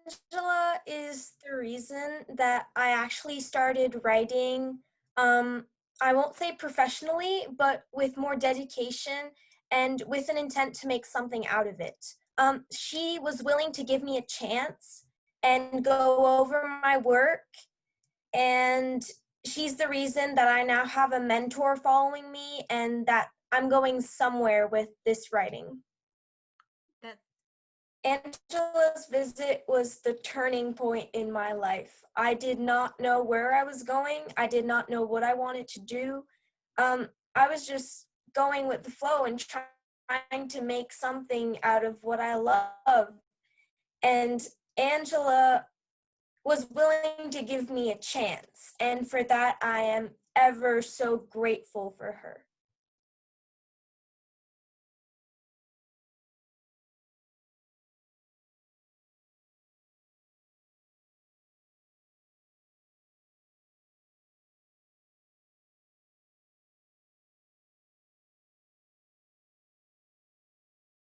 Angela is the reason that I actually started writing, um, I won't say professionally, but with more dedication and with an intent to make something out of it. She was willing to give me a chance and go over my work, and she's the reason that I now have a mentor following me and that I'm going somewhere with this writing. That Angela's visit was the turning point in my life. I did not know where I was going. I did not know what I wanted to do. I was just going with the flow and trying to make something out of what I love. And Angela was willing to give me a chance. And for that, I am ever so grateful for her.